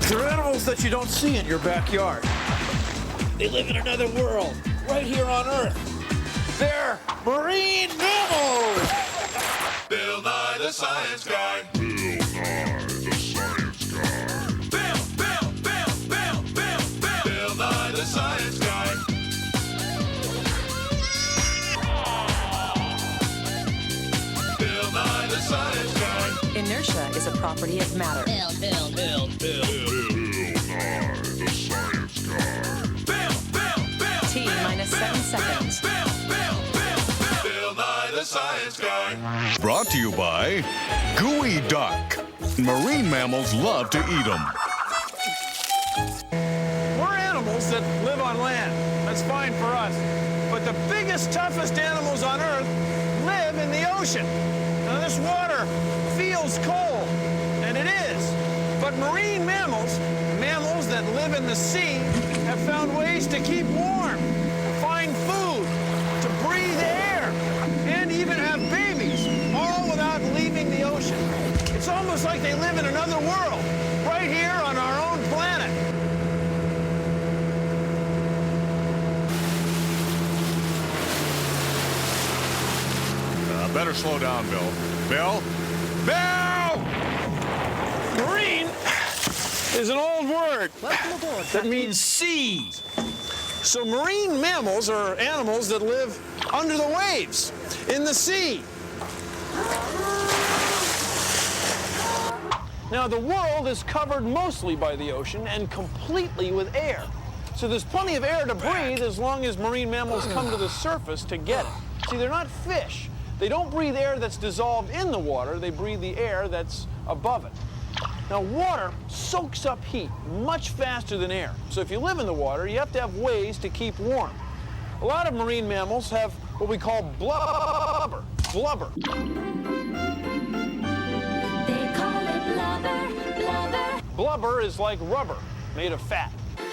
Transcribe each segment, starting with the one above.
They're animals that you don't see in your backyard. They live in another world, right here on Earth. They're marine mammals! Bill Nye the Science Guy. Bill Nye the Science Guy. Bill Nye the Science Guy. Bill Nye the Science Guy. Inertia is a property of matter. Bill Nye the Science Guy. T minus 7 seconds. Bill Nye the Science Guy. Brought to you by Gooey Duck. Marine mammals love to eat them. We're animals that live on land. That's fine for us. But the biggest, toughest animals on Earth live in the ocean. Now, this water feels cold, and it is. But marine mammals, mammals that live in the sea, have found ways to keep warm, find food, to breathe air, and even have babies, all without leaving the ocean. It's almost like they live in another world, right here on our own planet. Better slow down, Bill. Bill? Marine is an old word that means sea. So marine mammals are animals that live under the waves, in the sea. Now, the world is covered mostly by the ocean and completely with air. So there's plenty of air to breathe as long as marine mammals come to the surface to get it. See, they're not fish. They don't breathe air that's dissolved in the water. They breathe the air that's above it. Now, water soaks up heat much faster than air. So if you live in the water, you have to have ways to keep warm. A lot of marine mammals have what we call blubber. Blubber. They call it blubber, blubber, Blubber is like rubber, made of fat.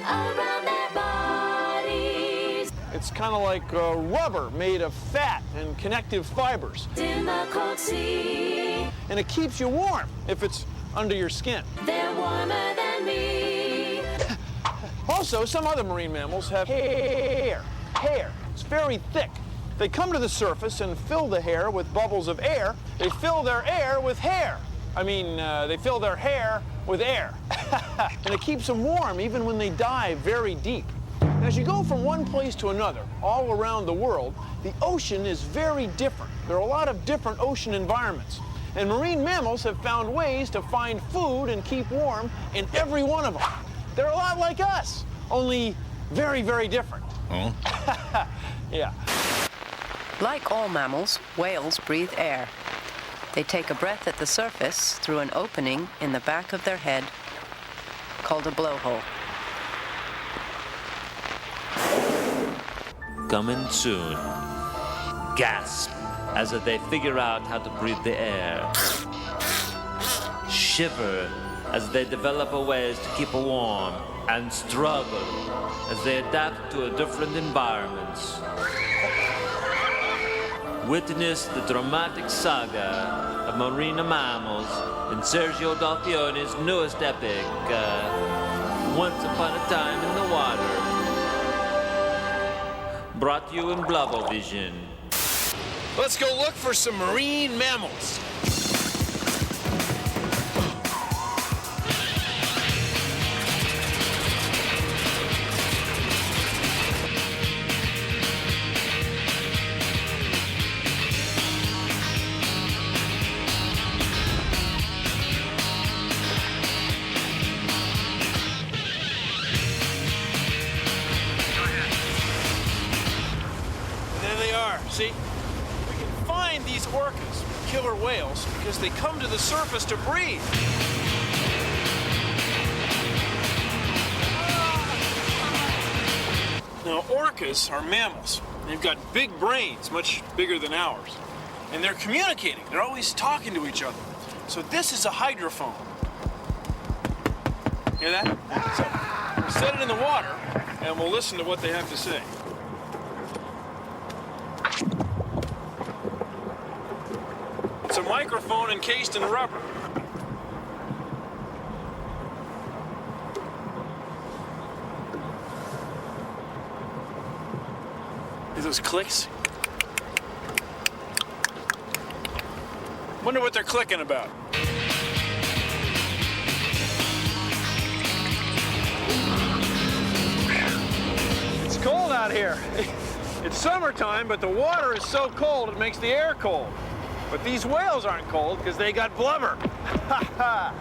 around their bodies. It's kind of like rubber made of fat and connective fibers. In the cold sea, And it keeps you warm if it's under your skin. they're warmer than me. Also, some other marine mammals have hair. Hair. It's very thick. They come to the surface and fill the hair with bubbles of air. They fill their air with hair. They fill their hair with air. And it keeps them warm even when they dive very deep. As you go from one place to another, all around the world, the ocean is very different. There are a lot of different ocean environments. And marine mammals have found ways to find food and keep warm in every one of them. They're a lot like us, only very, very different. Oh? Yeah. Like all mammals, whales breathe air. They take a breath at the surface through an opening in the back of their head called a blowhole. Coming soon. Gasp as they figure out how to breathe the air. Shiver as they develop ways to keep warm, and struggle as they adapt to different environments. Witness the dramatic saga of marine mammals in Sergio Dalfione's newest epic, Once Upon a Time in the Water. Brought to you in Blubber Vision. Let's go look for some marine mammals. There they are, see? We can find these orcas, killer whales, because they come to the surface to breathe. Now, orcas are mammals. They've got big brains, much bigger than ours. And they're communicating. They're always talking to each other. So this is a hydrophone. Hear that? So we'll set it in the water, and we'll listen to what they have to say. It's a microphone encased in rubber. those clicks? Wonder what they're clicking about. It's cold out here. It's summertime, but the water is so cold it makes the air cold. But these whales aren't cold because they got blubber. Ha ha!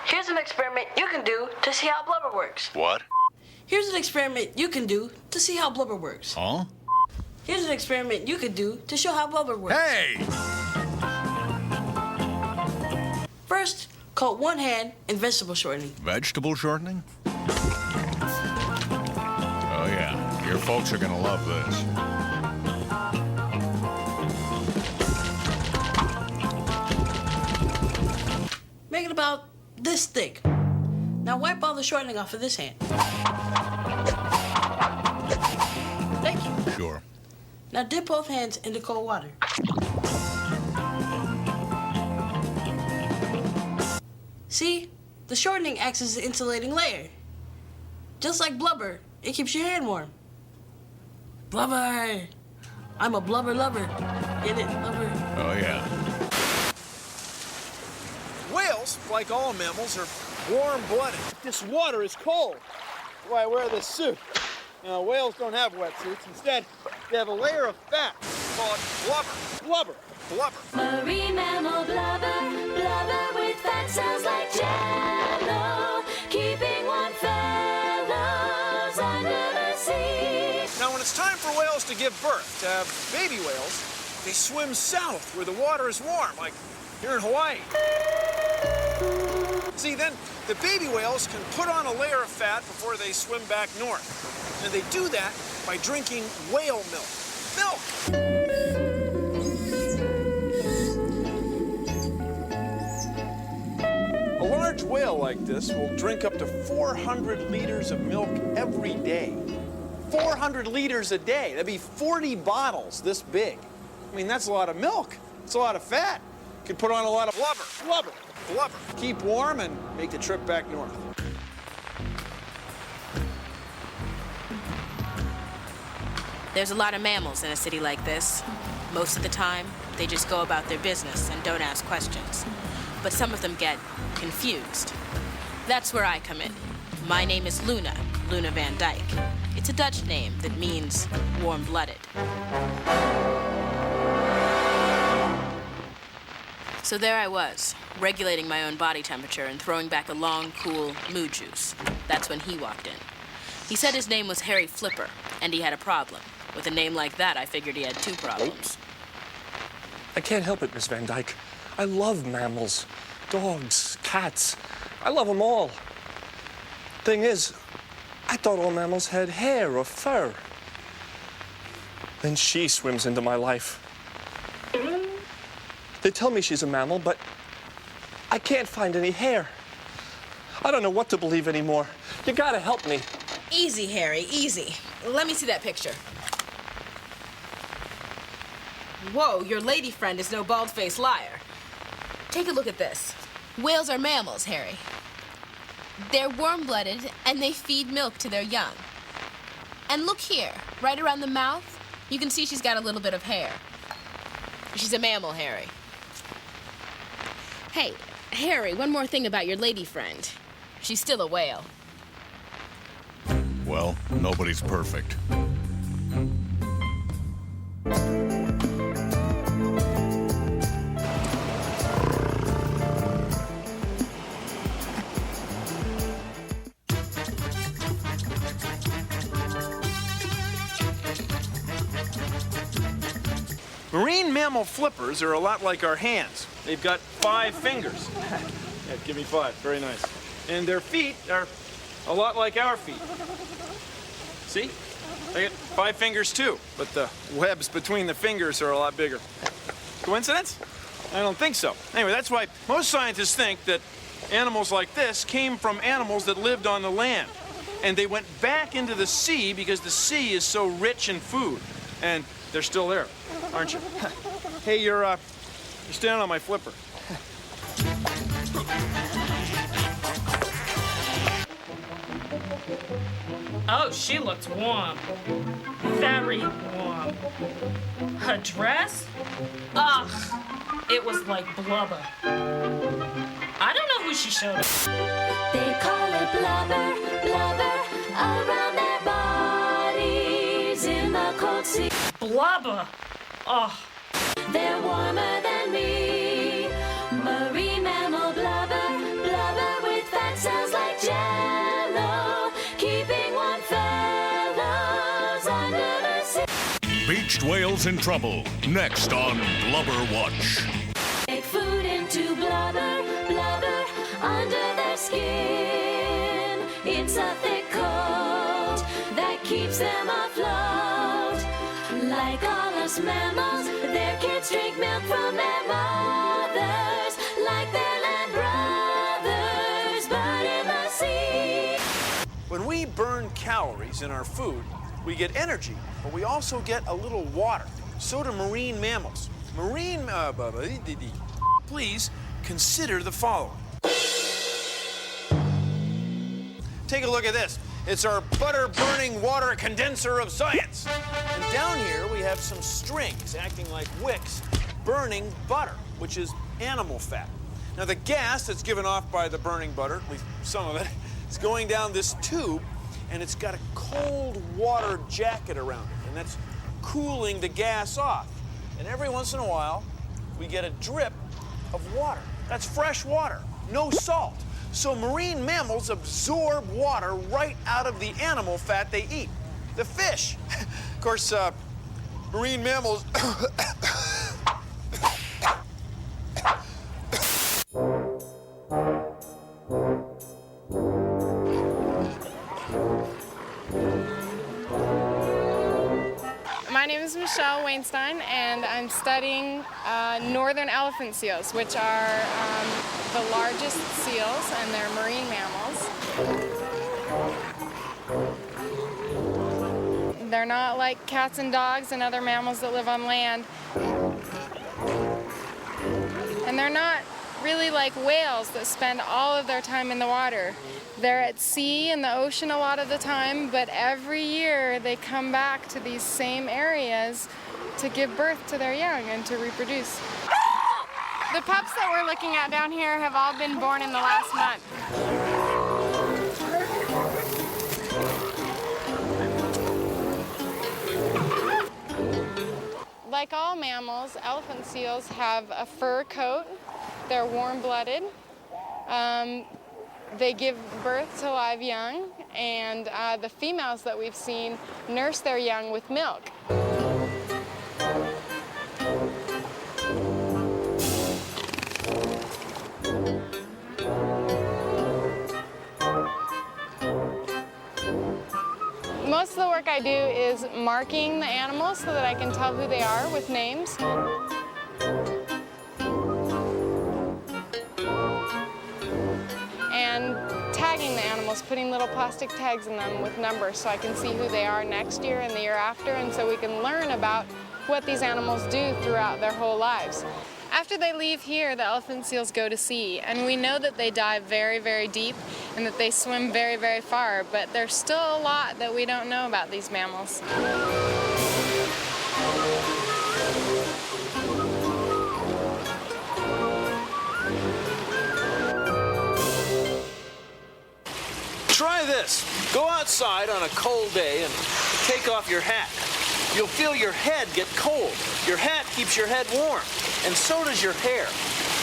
Here's an experiment you can do to see how blubber works. What? Here's an experiment you can do to see how blubber works. Huh? Here's an experiment you could do to show how blubber works. Hey! First, coat one hand in vegetable shortening. Vegetable shortening? Oh, yeah. Your folks are gonna love this. Make it about this thick. Now wipe all the shortening off of this hand. Thank you. Sure. Now dip both hands into cold water. See? The shortening acts as an insulating layer. Just like blubber, it keeps your hand warm. Blubber! I'm a blubber lover. Get it, blubber? Oh, yeah. Whales, like all mammals, are warm-blooded. This water is cold. That's why I wear this suit. Now, whales don't have wetsuits. Instead, they have a layer of fat. Call it blubber. Blubber. Blubber. Marine mammal blubber, blubber with fat cells like jello, keeping warm fellows under the sea. Now, when it's time for whales to give birth, to have baby whales, they swim south where the water is warm, like here in Hawaii. See, then the baby whales can put on a layer of fat before they swim back north. And they do that by drinking whale milk. Milk! A large whale like this will drink up to 400 liters of milk every day. 400 liters a day. That'd be 40 bottles this big. I mean, that's a lot of milk. It's a lot of fat. Could put on a lot of blubber. Blubber. Blubber. Keep warm and make the trip back north. There's a lot of mammals in a city like this. Most of the time, they just go about their business and don't ask questions. But some of them get confused. That's where I come in. My name is Luna, Luna Van Dyke. It's a Dutch name that means warm-blooded. So there I was, regulating my own body temperature and throwing back a long, cool moo juice. That's when he walked in. He said his name was Harry Flipper, and he had a problem. With a name like that, I figured he had two problems. I can't help it, Miss Van Dyke. I love mammals, dogs, cats. I love them all. Thing is, I thought all mammals had hair or fur. Then she swims into my life. They tell me she's a mammal, but I can't find any hair. I don't know what to believe anymore. You gotta help me. Easy, Harry, easy. Let me see that picture. Whoa, your lady friend is no bald-faced liar. Take a look at this. Whales are mammals, Harry. They're warm-blooded, and they feed milk to their young. And look here, right around the mouth, you can see she's got a little bit of hair. She's a mammal, Harry. Hey, Harry, one more thing about your lady friend. She's still a whale. Well, nobody's perfect. Marine mammal flippers are a lot like our hands. They've got 5 fingers. Yeah, give me 5. Very nice. And their feet are a lot like our feet. See? They got 5 fingers too, but the webs between the fingers are a lot bigger. Coincidence? I don't think so. Anyway, that's why most scientists think that animals like this came from animals that lived on the land. And they went back into the sea because the sea is so rich in food. And they're still there, aren't you? Hey, you're standing on my flipper. Oh, she looked warm. Very warm. Her dress? Ugh, it was like blubber. I don't know who she showed up. They call it blubber, blubber, around their bodies in the cold sea. Blubber? Oh. They're warmer than me. Marine mammal blubber, blubber with fat cells like jello, keeping warm fellows under the sea. Beached whales in trouble. Next on Blubber Watch. Make food into blubber, blubber under their skin. It's a thick coat that keeps them afloat. Like all us mammals, their kids drink milk from their mothers, like their land brothers, but in the sea. When we burn calories in our food, we get energy, but we also get a little water. So do marine mammals. Please consider the following. Take a look at this. It's our butter-burning water condenser of science. And down here we have some strings acting like wicks burning butter, which is animal fat. Now the gas that's given off by the burning butter, at least some of it, is going down this tube, and it's got a cold water jacket around it, and that's cooling the gas off. And every once in a while, we get a drip of water. That's fresh water, no salt. So marine mammals absorb water right out of the animal fat they eat, the fish. Of course, marine mammals My name is Michelle Weinstein, and I'm studying northern elephant seals, which are the largest seals, and they're marine mammals. They're not like cats and dogs and other mammals that live on land. And they're not really like whales that spend all of their time in the water. They're at sea in the ocean a lot of the time, but every year they come back to these same areas to give birth to their young and to reproduce. The pups that we're looking at down here have all been born in the last month. Like all mammals, elephant seals have a fur coat. They're warm-blooded. They give birth to live young, and the females that we've seen nurse their young with milk. Most of the work I do is marking the animals so that I can tell who they are with names. And tagging the animals, putting little plastic tags in them with numbers so I can see who they are next year and the year after, and so we can learn about what these animals do throughout their whole lives. After they leave here, the elephant seals go to sea, and we know that they dive very, very deep and that they swim very, very far, but there's still a lot that we don't know about these mammals. Try this. Go outside on a cold day and take off your hat. You'll feel your head get cold. Your hat keeps your head warm, and so does your hair.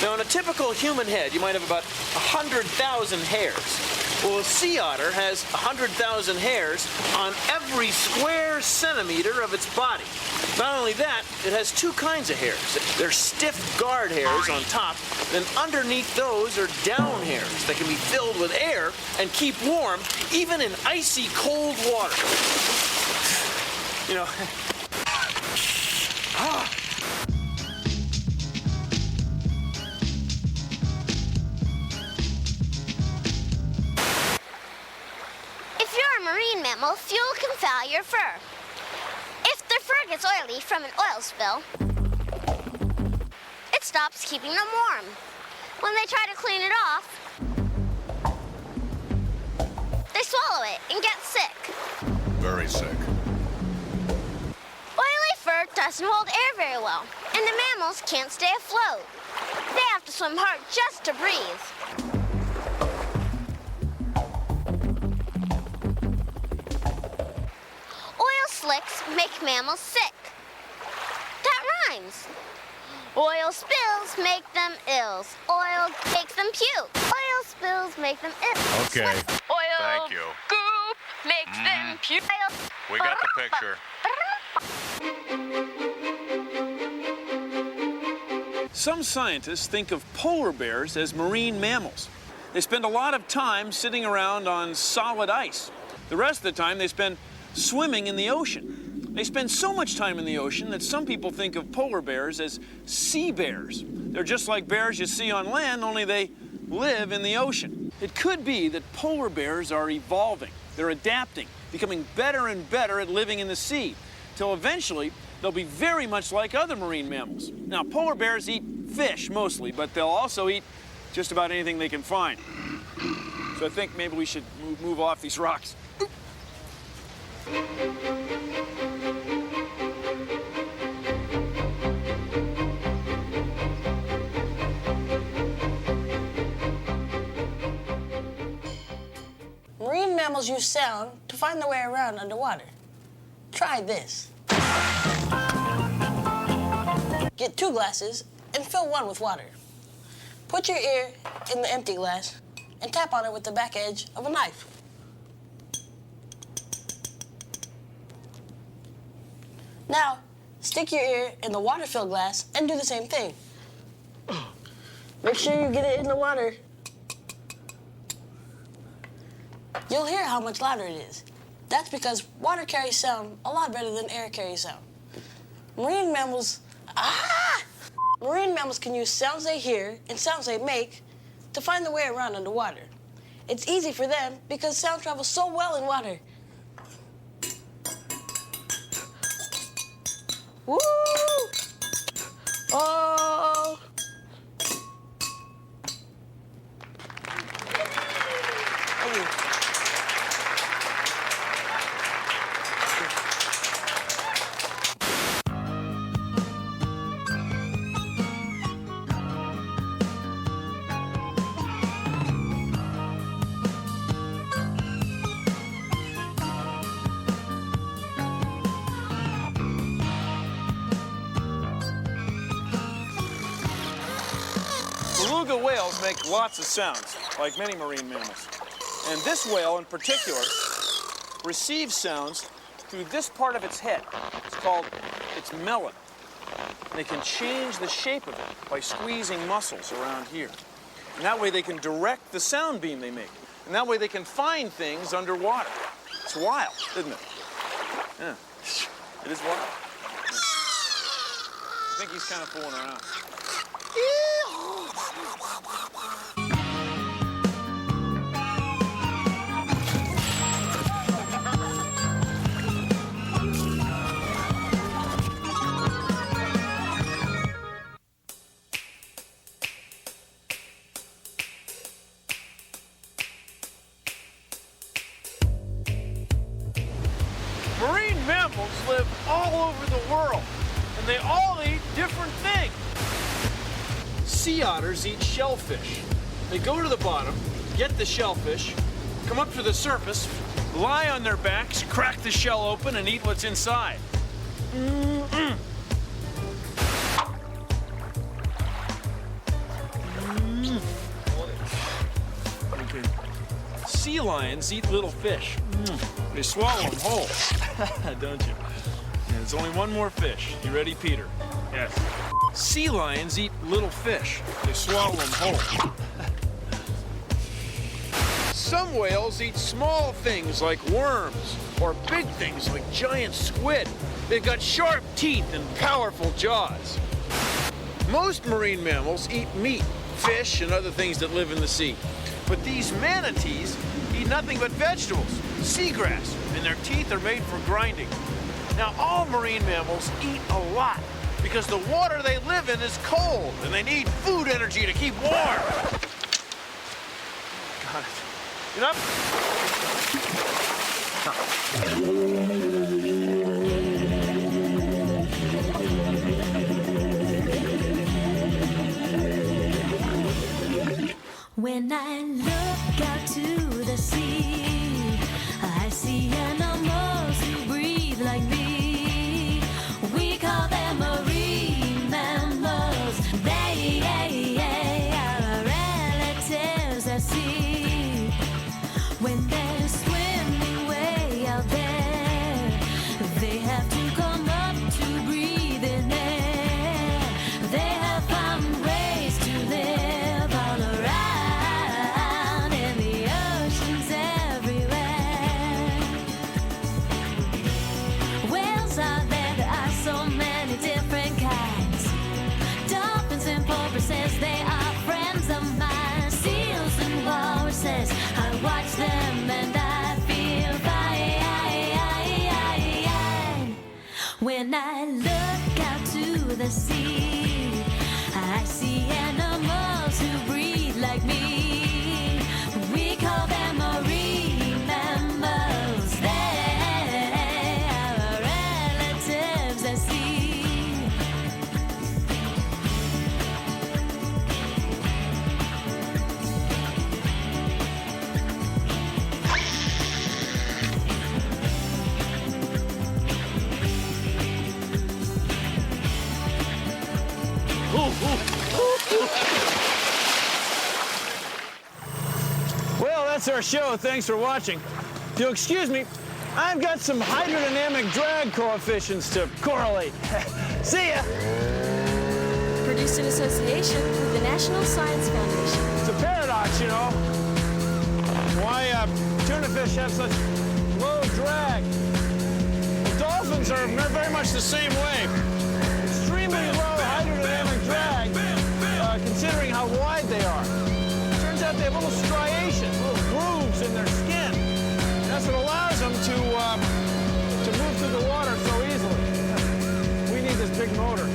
Now, in a typical human head, you might have about 100,000 hairs. Well, a sea otter has 100,000 hairs on every square centimeter of its body. Not only that, it has two kinds of hairs. There's stiff guard hairs on top, then underneath those are down hairs that can be filled with air and keep warm even in icy cold water. You know, If you're a marine mammal, fuel can foul your fur. If their fur gets oily from an oil spill, it stops keeping them warm. When they try to clean it off, they swallow it and get sick. Very sick. Oily fur doesn't hold air very well, and the mammals can't stay afloat. They have to swim hard just to breathe. Oil slicks make mammals sick. That rhymes. Oil spills make them ill. Oil makes them puke. Oil spills make them ill. Okay. Oil Thank you. goop makes them puke. We got the picture. Some scientists think of polar bears as marine mammals. They spend a lot of time sitting around on solid ice. The rest of the time they spend swimming in the ocean. They spend so much time in the ocean that some people think of polar bears as sea bears. They're just like bears you see on land, only they live in the ocean. It could be that polar bears are evolving. They're adapting, becoming better and better at living in the sea, till eventually they'll be very much like other marine mammals. Now, polar bears eat fish mostly, but they'll also eat just about anything they can find. So I think maybe we should move off these rocks. Marine mammals use sound to find their way around underwater. Try this. Get 2 glasses and fill one with water. Put your ear in the empty glass and tap on it with the back edge of a knife. Now, stick your ear in the water-filled glass and do the same thing. Make sure you get it in the water. You'll hear how much louder it is. That's because water carries sound a lot better than air carries sound. Marine mammals can use sounds they hear and sounds they make to find their way around underwater. It's easy for them because sound travels so well in water. Woo! Oh! Beluga whales make lots of sounds, like many marine mammals. And this whale in particular receives sounds through this part of its head. It's called its melon. They can change the shape of it by squeezing muscles around here. And that way they can direct the sound beam they make. And that way they can find things underwater. It's wild, isn't it? Yeah, it is wild. I think he's kind of fooling around. Marine mammals live all over the world, and they all eat different things. Sea otters eat shellfish. They go to the bottom, get the shellfish, come up to the surface, lie on their backs, crack the shell open, and eat what's inside. Okay. Sea lions eat little fish. They swallow them whole, don't you? Yeah, there's only one more fish. You ready, Peter? Yes. Sea lions eat little fish. They swallow them whole. Some whales eat small things like worms, or big things like giant squid. They've got sharp teeth and powerful jaws. Most marine mammals eat meat, fish, and other things that live in the sea. But these manatees eat nothing but vegetables, seagrass, and their teeth are made for grinding. Now, all marine mammals eat a lot because the water they live in is cold and they need food energy to keep warm. Got it. Get up. When I look out to the sea, I see animals who breathe like me. We call them marine mammals. They are relatives at sea. When they're swimming way out there, they have to come up to breathe in air. They have found ways to live all around in the oceans everywhere. Whales are there, there are so many different kinds. Dolphins and porpoises, they are friends of mine. Seals and walruses, I watch them and I feel fine. When I look out to the sea, I see animals who breathe like me. We call them marine mammals. They are relatives at sea. Well, that's our show. Thanks for watching. If you'll excuse me, I've got some hydrodynamic drag coefficients to correlate. See ya! Produced in association with the National Science Foundation. It's a paradox, you know. Why tuna fish have such low drag? Well, dolphins are very much the same way. Extremely low hydrodynamic drag, considering how wide they are. Turns out they have little striations, little grooves in their skin. That's what allows them to move through the water so easily. We need this big motor.